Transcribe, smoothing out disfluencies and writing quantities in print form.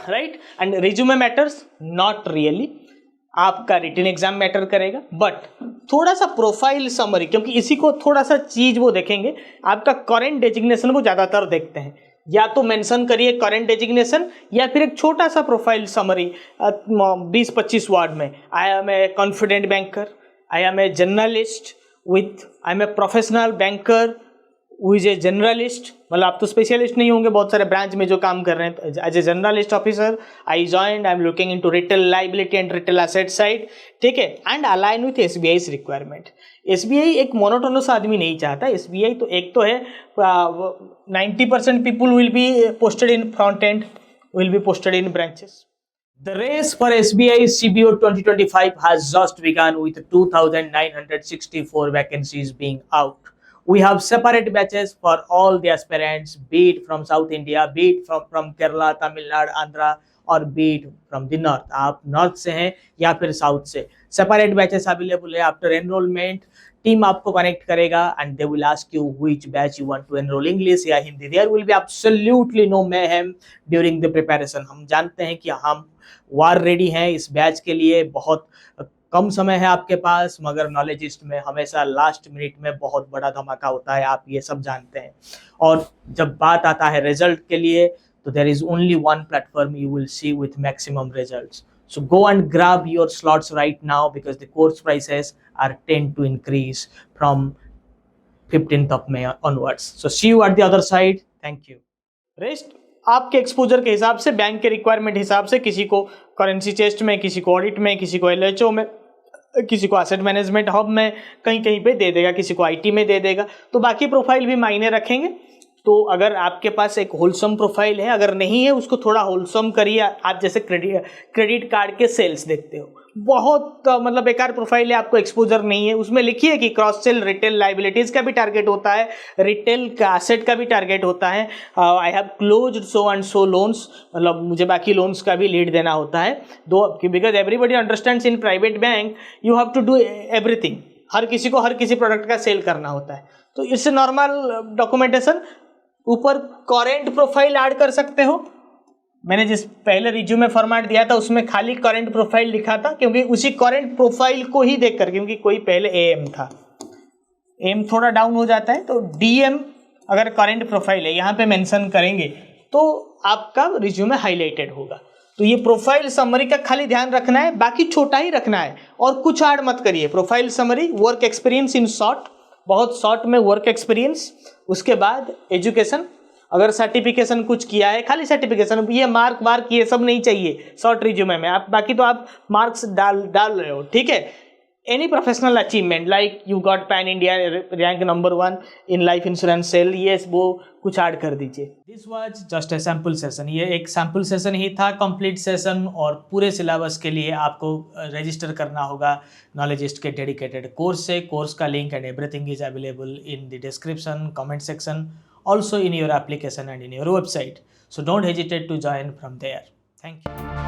Right. And resume matters not really, आपका written exam matter करेगा, but थोड़ा सा प्रोफाइल समरी, क्योंकि इसी को थोड़ा सा चीज वो देखेंगे, आपका करंट डेजिग्नेशन वो ज्यादातर देखते हैं, या तो मेंशन करिए करंट डेजिग्नेशन या फिर एक छोटा सा प्रोफाइल समरी 20-25 वर्ड में। I am a confident banker, I am a journalist with, I am a professional banker with a journalist, मतलब आप तो स्पेशलिस्ट नहीं होंगे, बहुत सारे ब्रांच में जो काम कर रहे हैं। As a journalist officer I joined, I am looking into retail liability and retail asset side, ठीक है, and align with SBI requirement. SBI एक मोनोटोनस आदमी नहीं चाहता। एसबीआई तो एक तो है 90% people will be posted in front end, will be posted in branches. The race for SBI CBO 2025 has just begun with 2,964 vacancies being out. We have separate batches for all the aspirants, be it from South India, be it from Kerala, Tamil Nadu, Andhra, और be it from the north. आप north से हैं या फिर south से, separate batches available है। After enrolment team आपको connect करेगा and they will ask you which batch you want to enrol, English या Hindi. There will be absolutely no mayhem during the preparation. हम जानते हैं कि हम वार रेडी हैं इस बैच के लिए, बहुत कम समय है आपके पास, मगर नॉलेजिस्ट में हमेशा लास्ट मिनट में बहुत बड़ा धमाका होता है, आप ये सब जानते हैं। और जब बात आता है रिजल्ट के लिए, तो there is only one platform you will see with maximum results. So go and grab your slots right now, because the course prices are tend to increase from 15th of May onwards. So see you at the other side. Thank you. Rest आपके exposure के हिसाब से, bank के requirement हिसाब से, किसी को currency chest में, किसी को ऑडिट में, किसी को एलएचओ में, किसी को एसेट मैनेजमेंट हब में, कहीं कहीं पे दे देगा, किसी को आईटी में दे देगा। तो बाकी प्रोफाइल भी मायने रखेंगे। तो अगर आपके पास एक होलसम प्रोफाइल है, अगर नहीं है उसको थोड़ा होलसम करिए। आप जैसे क्रेडिट कार्ड के सेल्स देखते हो, बहुत मतलब बेकार प्रोफाइल है, आपको एक्सपोजर नहीं है, उसमें लिखिए कि क्रॉस सेल रिटेल लाइबिलिटीज का भी टारगेट होता है, रिटेल का एसेट का भी टारगेट होता है, I have closed so and so loans, मतलब मुझे बाकी लोन्स का भी लीड देना होता है। Because everybody understands in private bank you have to do everything, हर किसी को हर किसी प्रोडक्ट का सेल करना होता है। तो इससे नॉर्मल डॉक्यूमेंटेशन, ऊपर करेंट प्रोफाइल ऐड कर सकते हो। मैंने जिस पहले रिज्यूमे फॉर्मेट दिया था उसमें खाली करेंट प्रोफाइल लिखा था, क्योंकि उसी करेंट प्रोफाइल को ही देखकर, क्योंकि कोई पहले एएम था, एम थोड़ा डाउन हो जाता है, तो डीएम अगर करेंट प्रोफाइल है यहाँ पे मेंशन करेंगे तो आपका रिज्यूमे हाईलाइटेड होगा। तो ये प्रोफाइल समरी का खाली ध्यान रखना है, बाकी छोटा ही रखना है और कुछ ऐड मत करिए। Profile summary, work experience in short, बहुत शॉर्ट में वर्क एक्सपीरियंस, उसके बाद एजुकेशन, अगर सर्टिफिकेशन कुछ किया है, खाली सर्टिफिकेशन, ये मार्क ये सब नहीं चाहिए शॉर्ट रिज्यूमे में। आप बाकी तो आप मार्क्स डाल रहे हो, ठीक है। Any professional achievement like you got pan India rank number 1 in life insurance sale, ये वो कुछ ऐड कर दीजिए। This was just a sample session, ये एक सैम्पल सेशन ही था। कंप्लीट सेशन और पूरे सिलेबस के लिए आपको रजिस्टर करना होगा नॉलेजिस्ट के डेडिकेटेड कोर्स से। कोर्स का link and everything is available in the description, comment section, also in your application and in your website. So don't hesitate to join from there. Thank you.